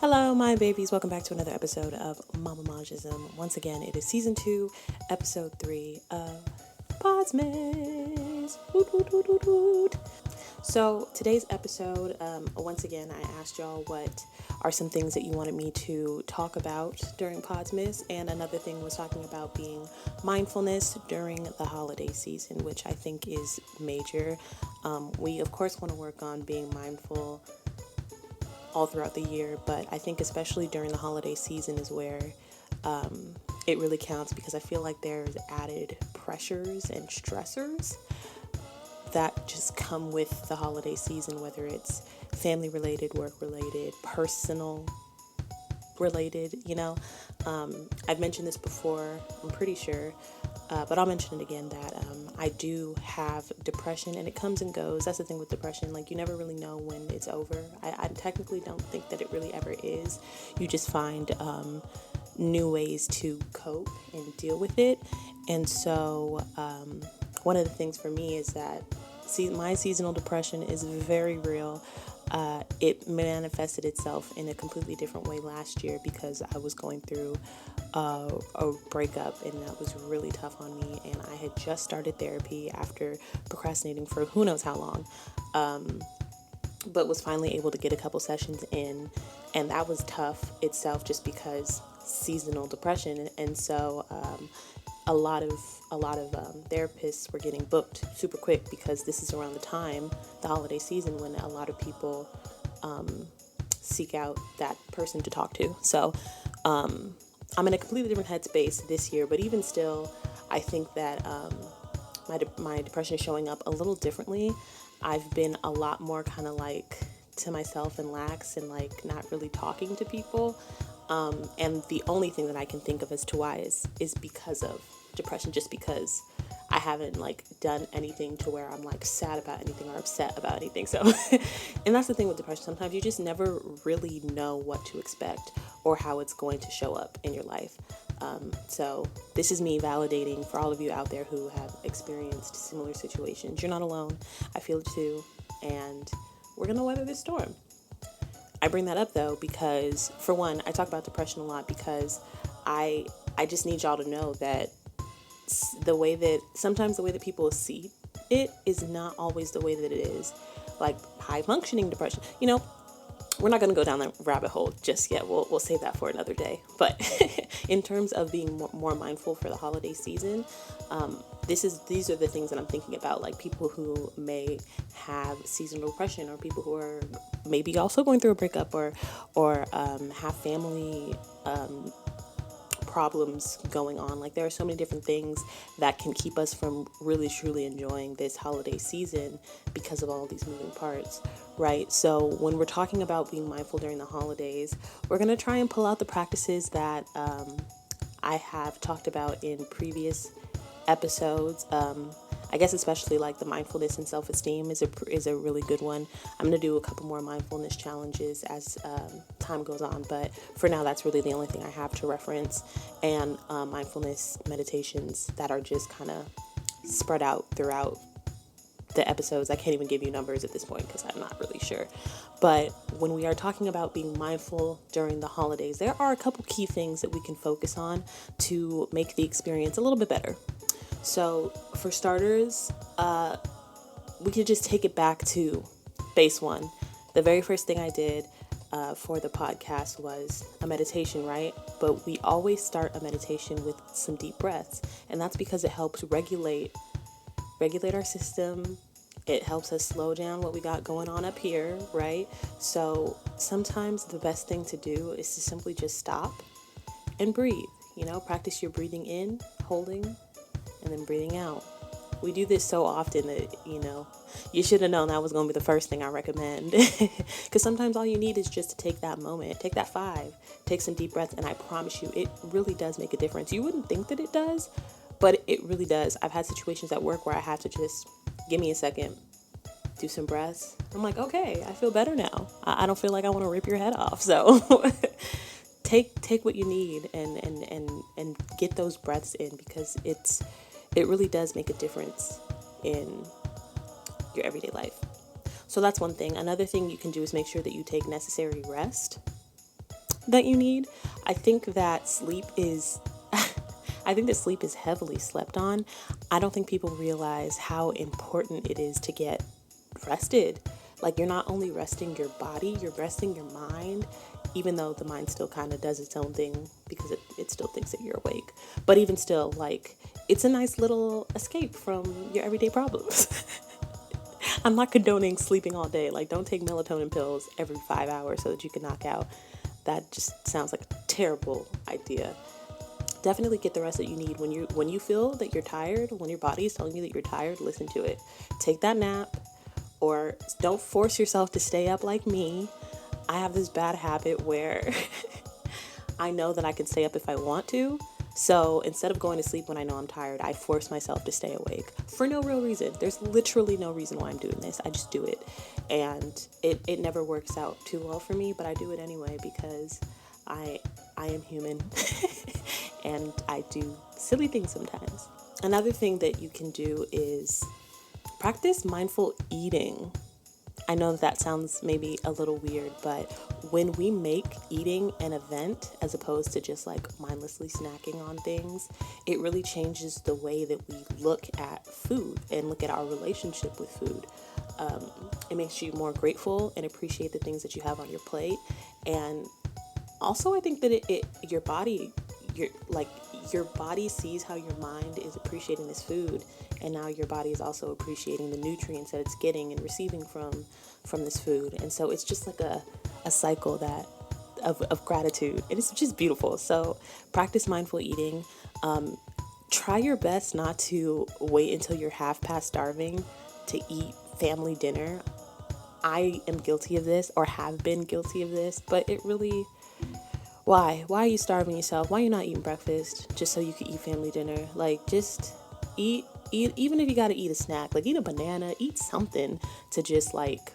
Hello, my babies. Welcome back to another episode of MamMaJism. Once again, it is season 2, episode 3 of Podmas. Woot, woot, woot, woot, woot. So today's episode, once again, I asked y'all what are some things that you wanted me to talk about during Podmas, and another thing was talking about being mindfulness during the holiday season, which I think is major. We, of course, want to work on being mindful all throughout the year, but I think especially during the holiday season is where it really counts, because I feel like there's added pressures and stressors that just come with the holiday season, whether it's family related, work related, personal related, I've mentioned this before, I'm pretty sure, but I'll mention it again, that I do have depression, and it comes and goes. That's the thing with depression, like you never really know when it's over. I technically don't think that it really ever is. You just find new ways to cope and deal with it. And so one of the things for me is that my seasonal depression is very real. It manifested itself in a completely different way last year because I was going through a breakup, and that was really tough on me, and I had just started therapy after procrastinating for who knows how long, but was finally able to get a couple sessions in, and that was tough itself just because seasonal depression. And so a lot of therapists were getting booked super quick, because this is around the holiday season, when a lot of people seek out that person to talk to. So I'm in a completely different headspace this year, but even still, I think that my depression is showing up a little differently. I've been a lot more kind of like to myself and lax, and like not really talking to people. And the only thing that I can think of as to why is because of depression, just because I haven't like done anything to where I'm like sad about anything or upset about anything. So, and that's the thing with depression. Sometimes you just never really know what to expect or how it's going to show up in your life. So this is me validating for all of you out there who have experienced similar situations. You're not alone. I feel it too. And we're going to weather this storm. I bring that up though because, for one, I talk about depression a lot because I just need y'all to know that sometimes the way that people see it is not always the way that it is. Like high functioning depression, we're not going to go down that rabbit hole just yet. We'll save that for another day. But in terms of being more mindful for the holiday season, these are the things that I'm thinking about, like people who may have seasonal depression, or people who are maybe also going through a breakup, or have family problems going on. Like there are so many different things that can keep us from really truly enjoying this holiday season because of all these moving parts, right? So when we're talking about being mindful during the holidays, we're going to try and pull out the practices that I have talked about in previous episodes. I guess especially like the mindfulness and self-esteem is a really good one. I'm going to do a couple more mindfulness challenges as time goes on, but for now that's really the only thing I have to reference, and mindfulness meditations that are just kind of spread out throughout the episodes. I can't even give you numbers at this point because I'm not really sure. But when we are talking about being mindful during the holidays, there are a couple key things that we can focus on to make the experience a little bit better. So for starters, we could just take it back to base one. The very first thing I did for the podcast was a meditation, right? But we always start a meditation with some deep breaths, and that's because it helps regulate our system. It helps us slow down what we got going on up here, right? So sometimes the best thing to do is to simply just stop and breathe. Practice your breathing in, holding, and then breathing out. We do this so often that, you should have known that was going to be the first thing I recommend. Because sometimes all you need is just to take that moment, take that 5, take some deep breaths, and I promise you, it really does make a difference. You wouldn't think that it does, but it really does. I've had situations at work where I had to just give me a second, do some breaths. I'm like, okay, I feel better now. I don't feel like I want to rip your head off. So take what you need and get those breaths in, because it really does make a difference in your everyday life. So that's one thing. Another thing you can do is make sure that you take necessary rest. that you need. I think that sleep is I think that sleep is heavily slept on. I don't think people realize how important it is to get rested. Like, you're not only resting your body, you're resting your mind, even though the mind still kind of does its own thing because it still thinks that you're awake. But even still, like, it's a nice little escape from your everyday problems. I'm not condoning sleeping all day. Like, don't take melatonin pills every 5 hours so that you can knock out. That just sounds like a terrible idea. Definitely get the rest that you need. When you feel that you're tired, when your body is telling you that you're tired, listen to it. Take that nap, or don't force yourself to stay up like me. I have this bad habit where I know that I can stay up if I want to. So instead of going to sleep when I know I'm tired, I force myself to stay awake for no real reason. There's literally no reason why I'm doing this. I just do it. And it never works out too well for me, but I do it anyway because I am human and I do silly things sometimes. Another thing that you can do is practice mindful eating. I know that sounds maybe a little weird, but when we make eating an event as opposed to just like mindlessly snacking on things, it really changes the way that we look at food and look at our relationship with food. It makes you more grateful and appreciate the things that you have on your plate. And also, I think that your body sees how your mind is appreciating this food, and now your body is also appreciating the nutrients that it's getting and receiving from this food. And so it's just like a cycle that of gratitude, and it's just beautiful. So practice mindful eating. Try your best not to wait until you're half past starving to eat family dinner. I am guilty of this, or have been guilty of this, but it really, why are you starving yourself? Why are you not eating breakfast just so you can eat family dinner? Like, just eat, even if you got to eat a snack, like eat a banana, eat something to just like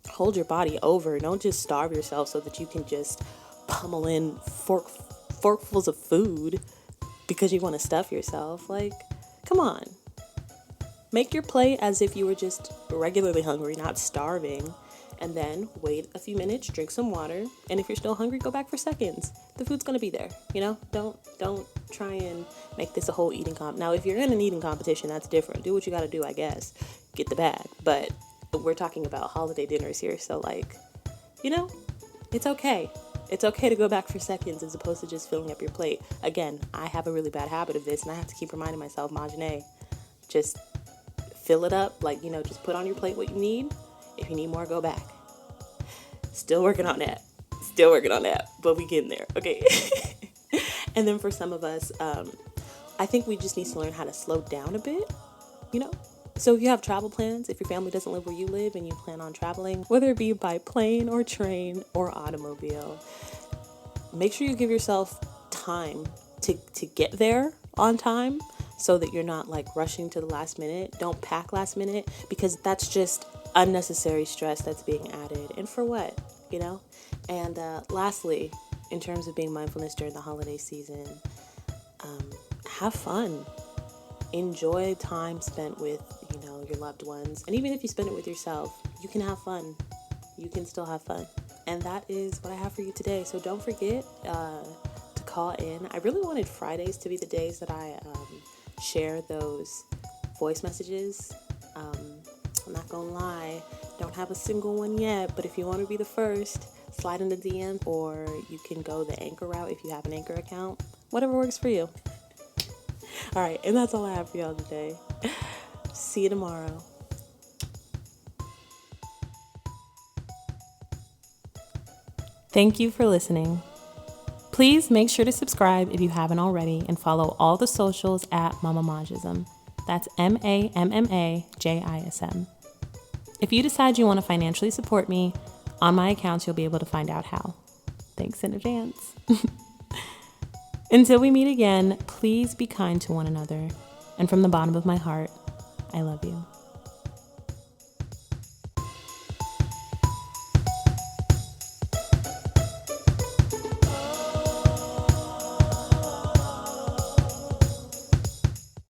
hold your body over. Don't just starve yourself so that you can just pummel in forkfuls of food because you want to stuff yourself. Like, come on. Make your plate as if you were just regularly hungry, not starving. And then wait a few minutes, drink some water, and if you're still hungry, go back for seconds. The food's gonna be there, you know? Don't try and make this a whole eating comp. Now, if you're in an eating competition, that's different. Do what you gotta do, I guess. Get the bag. But we're talking about holiday dinners here, so like, you know, it's okay. It's okay to go back for seconds as opposed to just filling up your plate. Again, I have a really bad habit of this, and I have to keep reminding myself, MamMaJ, just fill it up. Like, you know, just put on your plate what you need. If you need more, go back. Still working on that, but we getting there, okay? And then for some of us, I think we just need to learn how to slow down a bit, you know? So if you have travel plans, if your family doesn't live where you live and you plan on traveling, whether it be by plane or train or automobile, make sure you give yourself time to get there on time so that you're not like rushing to the last minute. Don't pack last minute, because that's just unnecessary stress that's being added. And for what, you know? And lastly, in terms of being mindfulness during the holiday season, have fun. Enjoy time spent with, you know, your loved ones. And even if you spend it with yourself, you can have fun. You can still have fun. And that is what I have for you today. So don't forget to call in. I really wanted Fridays to be the days that I share those voice messages. I'm not gonna lie, don't have a single one yet, but if you want to be the first, slide in the DM, or you can go the Anchor route if you have an Anchor account. Whatever works for you. All right, and that's all I have for y'all today. See you tomorrow. Thank you for listening. Please make sure to subscribe if you haven't already, and follow all the socials at MamMaJism. That's MamMaJism. If you decide you want to financially support me, on my accounts you'll be able to find out how. Thanks in advance. Until we meet again, please be kind to one another. And from the bottom of my heart, I love you.